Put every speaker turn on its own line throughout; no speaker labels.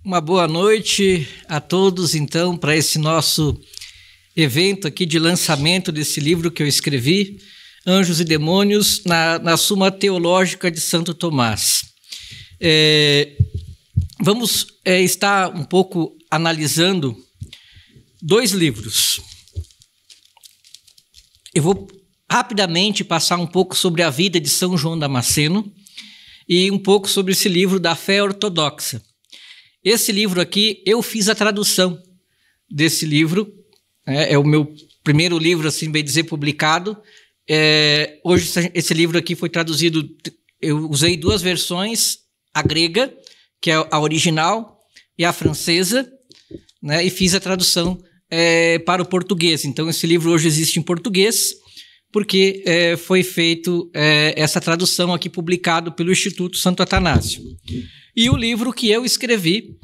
Uma boa noite a todos, então, para esse nosso evento aqui de lançamento desse livro que eu escrevi, Anjos e Demônios, na Suma Teológica de Santo Tomás. Vamos estar um pouco analisando dois livros. Eu vou rapidamente passar um pouco sobre a vida de São João Damasceno e um pouco sobre esse livro da fé ortodoxa. Esse livro aqui, eu fiz a tradução desse livro, é o meu primeiro livro, assim bem dizer, publicado. Hoje esse livro aqui foi traduzido, eu usei duas versões, a grega, que é a original, e a francesa, né, e fiz a tradução para o português. Então esse livro hoje existe em português, porque foi feito essa tradução aqui, publicado pelo Instituto Santo Atanásio. E o livro que eu escrevi,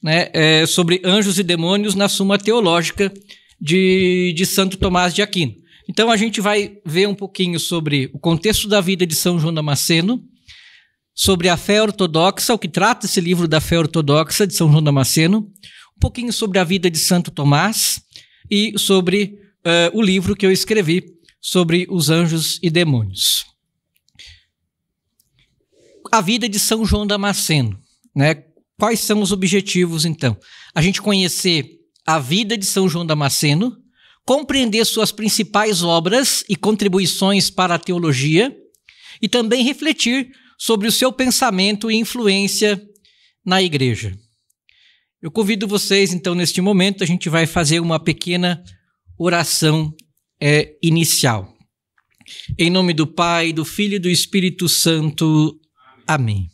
né, sobre Anjos e Demônios na Suma Teológica de Santo Tomás de Aquino. Então a gente vai ver um pouquinho sobre o contexto da vida de São João Damasceno, sobre a fé ortodoxa, o que trata esse livro da fé ortodoxa de São João Damasceno, um pouquinho sobre a vida de Santo Tomás e sobre o livro que eu escrevi sobre os anjos e demônios. A vida de São João Damasceno, né? Quais são os objetivos, então? A gente conhecer a vida de São João Damasceno, compreender suas principais obras e contribuições para a teologia e também refletir sobre o seu pensamento e influência na igreja. Eu convido vocês, então, neste momento, a gente vai fazer uma pequena oração inicial. Em nome do Pai, do Filho e do Espírito Santo. Amém.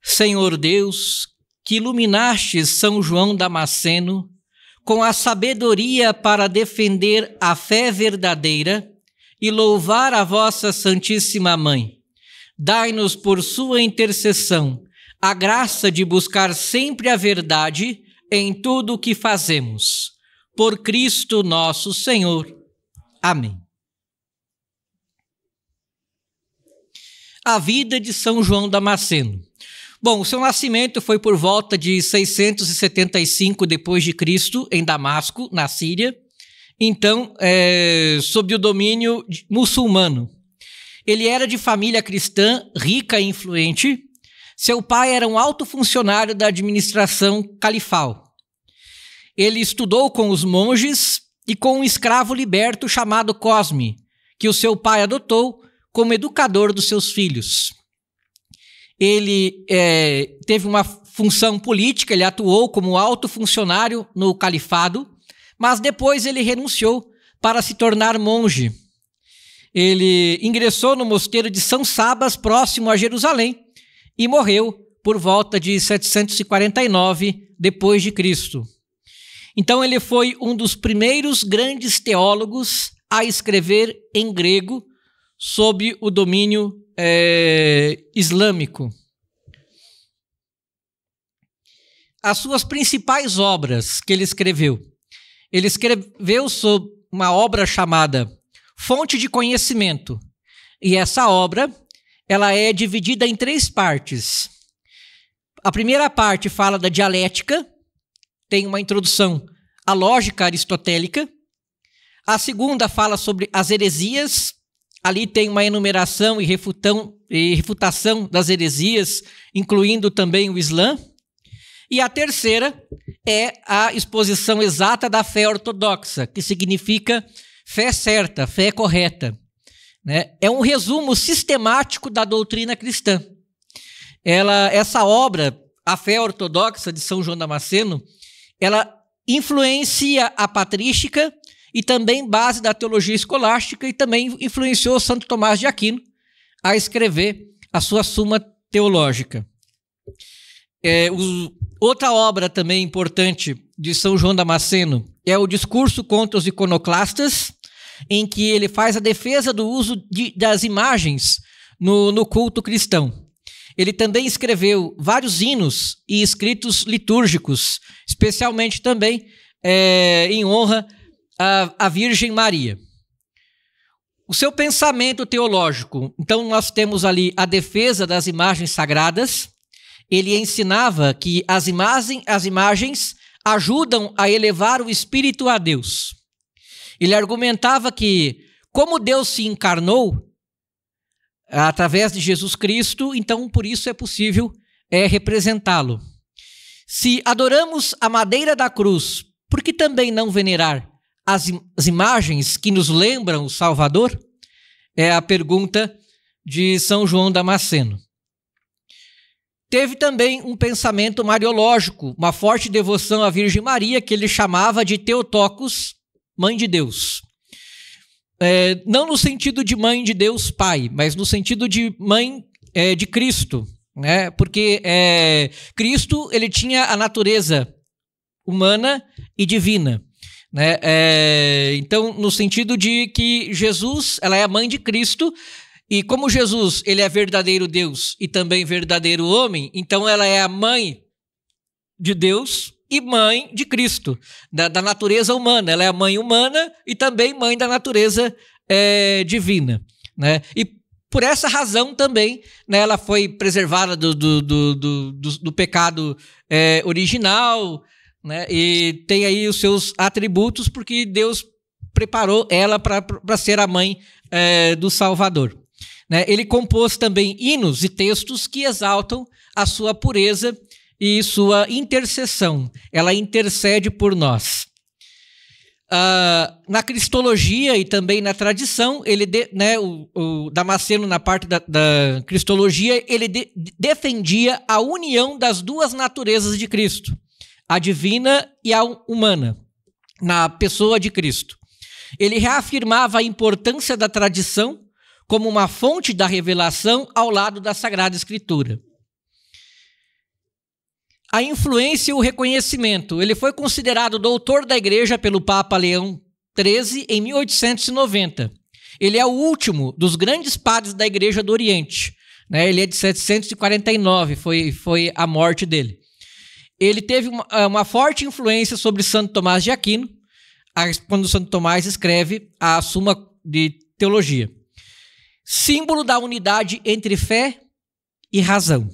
Senhor Deus, que iluminaste São João Damasceno com a sabedoria para defender a fé verdadeira e louvar a vossa Santíssima Mãe, dai-nos por sua intercessão a graça de buscar sempre a verdade em tudo o que fazemos. Por Cristo nosso Senhor. Amém. A vida de São João Damasceno. Bom, o seu nascimento foi por volta de 675 d.C., em Damasco, na Síria, então, sob o domínio muçulmano. Ele era de família cristã, rica e influente. Seu pai era um alto funcionário da administração califal. Ele estudou com os monges e com um escravo liberto chamado Cosme, que o seu pai adotou como educador dos seus filhos. Ele teve uma função política, ele atuou como alto funcionário no califado, mas depois ele renunciou para se tornar monge. Ele ingressou no mosteiro de São Sabas, próximo a Jerusalém, e morreu por volta de 749 depois de Cristo. Então ele foi um dos primeiros grandes teólogos a escrever em grego sob o domínio islâmico. As suas principais obras que ele escreveu sobre uma obra chamada Fonte de Conhecimento, e essa obra ela é dividida em três partes. A primeira parte fala da dialética, tem uma introdução à lógica aristotélica. A segunda fala sobre as heresias. Ali tem uma enumeração e refutação das heresias, incluindo também o Islã. E a terceira é a exposição exata da fé ortodoxa, que significa fé certa, fé correta, né? É um resumo sistemático da doutrina cristã. Essa obra, a fé ortodoxa de São João Damasceno, ela influencia a patrística e também base da teologia escolástica, e também influenciou Santo Tomás de Aquino a escrever a sua Suma Teológica. Outra obra também importante de São João Damasceno é o Discurso contra os Iconoclastas, em que ele faz a defesa do uso das imagens no culto cristão. Ele também escreveu vários hinos e escritos litúrgicos, especialmente também em honra à Virgem Maria. O seu pensamento teológico, então nós temos ali a defesa das imagens sagradas, ele ensinava que as imagens ajudam a elevar o espírito a Deus. Ele argumentava que, como Deus se encarnou através de Jesus Cristo, então por isso é possível representá-lo. Se adoramos a madeira da cruz, por que também não venerar as imagens que nos lembram o Salvador? É a pergunta de São João Damasceno. Teve também um pensamento mariológico, uma forte devoção à Virgem Maria, que ele chamava de Theotokos, Mãe de Deus. Não no sentido de Mãe de Deus Pai, mas no sentido de Mãe de Cristo, né? Porque Cristo ele tinha a natureza humana e divina, né? Então, no sentido de que Jesus, ela é a mãe de Cristo, e como Jesus ele é verdadeiro Deus e também verdadeiro homem, então ela é a mãe de Deus e mãe de Cristo, da natureza humana. Ela é a mãe humana e também mãe da natureza divina, né? E por essa razão também, né, ela foi preservada do pecado original, né, e tem aí os seus atributos, porque Deus preparou ela para ser a mãe do Salvador. Né? Ele compôs também hinos e textos que exaltam a sua pureza e sua intercessão. Ela intercede por nós. Na cristologia e também na tradição, o Damasceno, na parte da cristologia, ele defendia a união das duas naturezas de Cristo, a divina e a humana, na pessoa de Cristo. Ele reafirmava a importância da tradição como uma fonte da revelação ao lado da Sagrada Escritura. A influência e o reconhecimento. Ele foi considerado doutor da Igreja pelo Papa Leão XIII em 1890. Ele é o último dos grandes padres da Igreja do Oriente, né? Ele é de 749, foi a morte dele. Ele teve uma forte influência sobre Santo Tomás de Aquino, quando Santo Tomás escreve a Suma de Teologia. Símbolo da unidade entre fé e razão.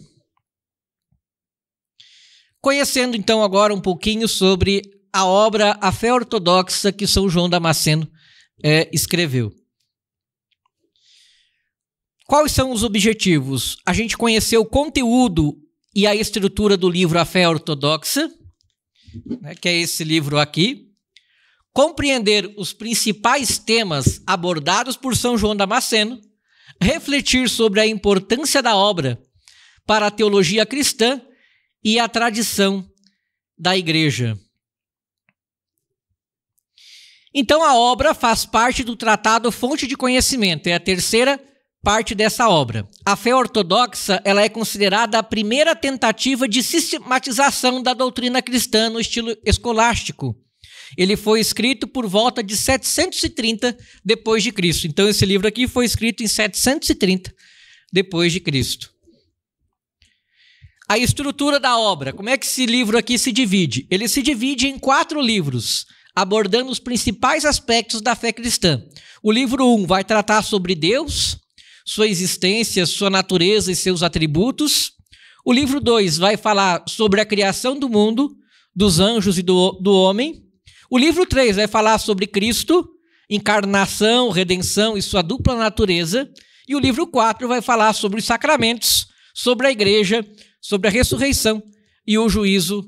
Conhecendo então agora um pouquinho sobre a obra A Fé Ortodoxa que São João Damasceno escreveu. Quais são os objetivos? A gente conhecer o conteúdo e a estrutura do livro A Fé Ortodoxa, né, que é esse livro aqui. Compreender os principais temas abordados por São João Damasceno, refletir sobre a importância da obra para a teologia cristã e a tradição da Igreja. Então, a obra faz parte do Tratado Fonte de Conhecimento, é a terceira parte dessa obra. A Fé Ortodoxa ela é considerada a primeira tentativa de sistematização da doutrina cristã no estilo escolástico. Ele foi escrito por volta de 730 depois de Cristo. Então, esse livro aqui foi escrito em 730 depois de Cristo. A estrutura da obra. Como é que esse livro aqui se divide? Ele se divide em 4 livros, abordando os principais aspectos da fé cristã. O livro 1 vai tratar sobre Deus, sua existência, sua natureza e seus atributos. O livro 2 vai falar sobre a criação do mundo, dos anjos e do homem. O livro 3 vai falar sobre Cristo, encarnação, redenção e sua dupla natureza. E o livro 4 vai falar sobre os sacramentos, sobre a igreja, sobre a ressurreição e o juízo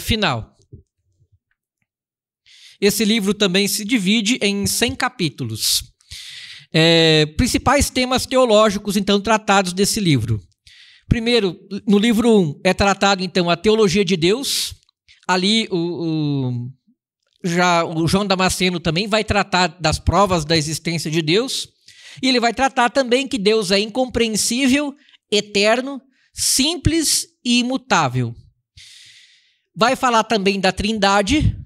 final. Esse livro também se divide em 100 capítulos. Principais temas teológicos, então, tratados desse livro. Primeiro, no livro 1, é tratado, então, a teologia de Deus. Ali, o João Damasceno também vai tratar das provas da existência de Deus. E ele vai tratar também que Deus é incompreensível, eterno, simples e imutável. Vai falar também da Trindade,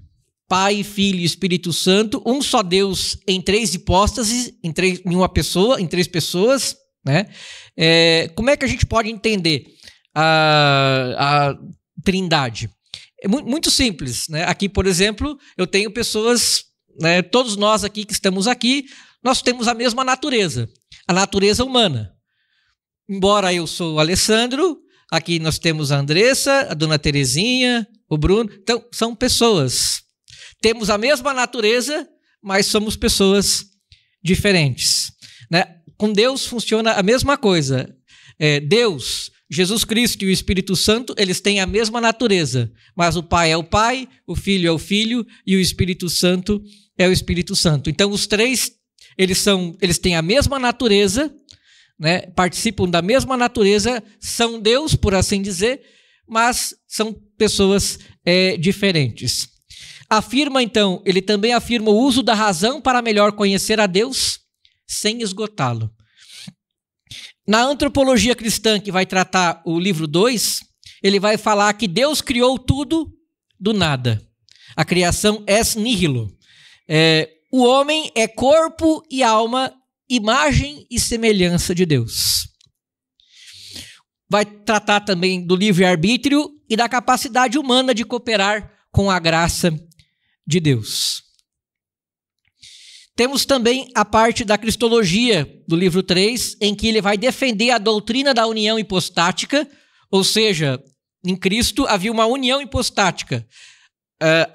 Pai, Filho e Espírito Santo, um só Deus em 3 hipóstases, em uma pessoa, em 3 pessoas, né? Como é que a gente pode entender a Trindade? É muito simples, né? Aqui, por exemplo, eu tenho pessoas, né, todos nós aqui que estamos aqui, nós temos a mesma natureza, a natureza humana. Embora eu sou Alessandro, Aqui nós temos a Andressa, a dona Terezinha, o Bruno. Então, são pessoas. Temos a mesma natureza, mas somos pessoas diferentes, né? Com Deus funciona a mesma coisa. Deus, Jesus Cristo e o Espírito Santo, eles têm a mesma natureza, mas o Pai é o Pai, o Filho é o Filho e o Espírito Santo é o Espírito Santo. Então, os três, eles têm a mesma natureza, né? Participam da mesma natureza, são Deus, por assim dizer, mas são pessoas diferentes. Ele também afirma o uso da razão para melhor conhecer a Deus sem esgotá-lo. Na antropologia cristã, que vai tratar o livro 2, ele vai falar que Deus criou tudo do nada. A criação ex nihilo. O homem é corpo e alma, imagem e semelhança de Deus. Vai tratar também do livre-arbítrio e da capacidade humana de cooperar com a graça de Deus. Temos também a parte da cristologia do livro 3, em que ele vai defender a doutrina da união hipostática, ou seja, em Cristo havia uma união hipostática,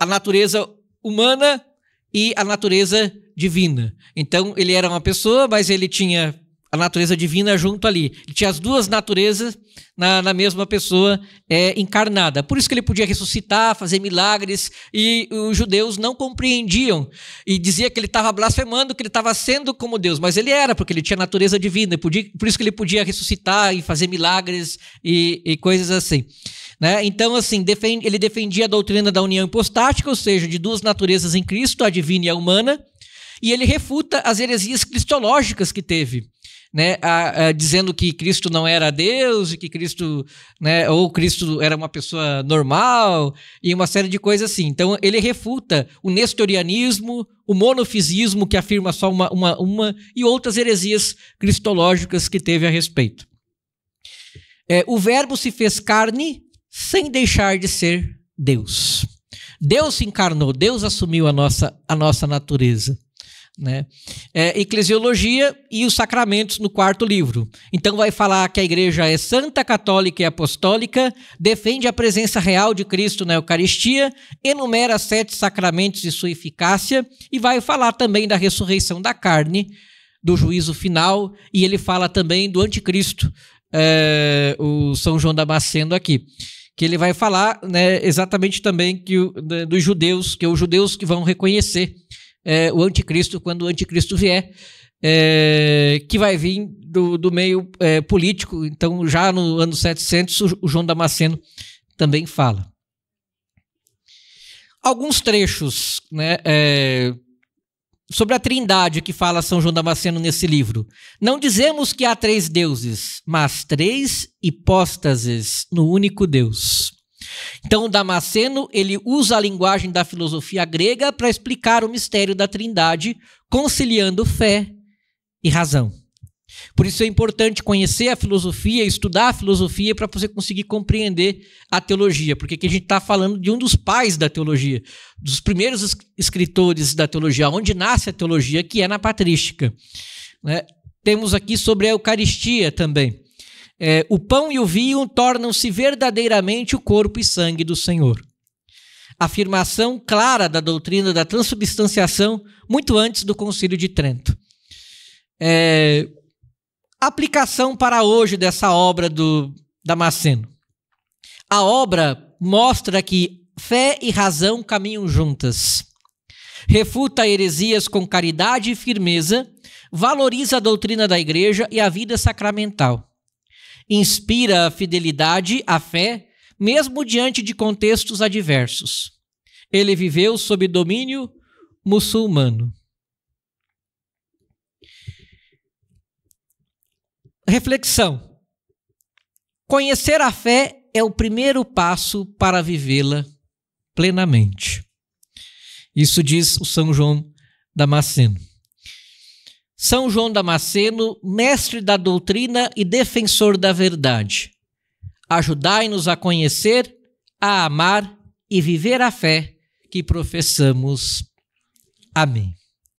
a natureza humana e a natureza divina. Então, ele era uma pessoa, mas ele tinha a natureza divina junto ali. Ele tinha as duas naturezas na mesma pessoa encarnada. Por isso que ele podia ressuscitar, fazer milagres, e os judeus não compreendiam. E dizia que ele estava blasfemando, que ele estava sendo como Deus. Mas ele era, porque ele tinha natureza divina. Por isso que ele podia ressuscitar e fazer milagres e coisas assim. Né? Então, assim, ele defendia a doutrina da união hipostática, ou seja, de duas naturezas em Cristo, a divina e a humana, e ele refuta as heresias cristológicas que teve, né? Dizendo que Cristo não era Deus, e que Cristo, né, ou Cristo era uma pessoa normal, e uma série de coisas assim. Então, ele refuta o nestorianismo, o monofisismo, que afirma só uma e outras heresias cristológicas que teve a respeito. O Verbo se fez carne sem deixar de ser Deus. Deus se encarnou, Deus assumiu a nossa natureza. Né? Eclesiologia e os sacramentos no 4º livro. Então vai falar que a igreja é santa, católica e apostólica, defende a presença real de Cristo na Eucaristia, enumera 7 sacramentos e sua eficácia, e vai falar também da ressurreição da carne, do juízo final, e ele fala também do anticristo, o São João Damasceno aqui, que ele vai falar, né, exatamente também dos judeus, que os judeus que vão reconhecer o anticristo quando o anticristo vier, que vai vir do meio político. Então, já no ano 700, o João Damasceno também fala. Alguns trechos, né, sobre a trindade que fala São João Damasceno nesse livro. Não dizemos que há 3 deuses, mas 3 hipóstases no único Deus. Então, o Damasceno, ele usa a linguagem da filosofia grega para explicar o mistério da trindade, conciliando fé e razão. Por isso é importante conhecer a filosofia, estudar a filosofia para você conseguir compreender a teologia, porque aqui a gente está falando de um dos pais da teologia, dos primeiros escritores da teologia, onde nasce a teologia, que é na patrística. Né? Temos aqui sobre a Eucaristia também. O pão e o vinho tornam-se verdadeiramente o corpo e sangue do Senhor. Afirmação clara da doutrina da transubstanciação muito antes do Concílio de Trento. Aplicação para hoje dessa obra do Damasceno. A obra mostra que fé e razão caminham juntas. Refuta heresias com caridade e firmeza, valoriza a doutrina da igreja e a vida sacramental. Inspira a fidelidade, a fé, mesmo diante de contextos adversos. Ele viveu sob domínio muçulmano. Reflexão. Conhecer a fé é o primeiro passo para vivê-la plenamente. Isso diz o São João Damasceno. São João Damasceno, mestre da doutrina e defensor da verdade. Ajudai-nos a conhecer, a amar e viver a fé que professamos. Amém.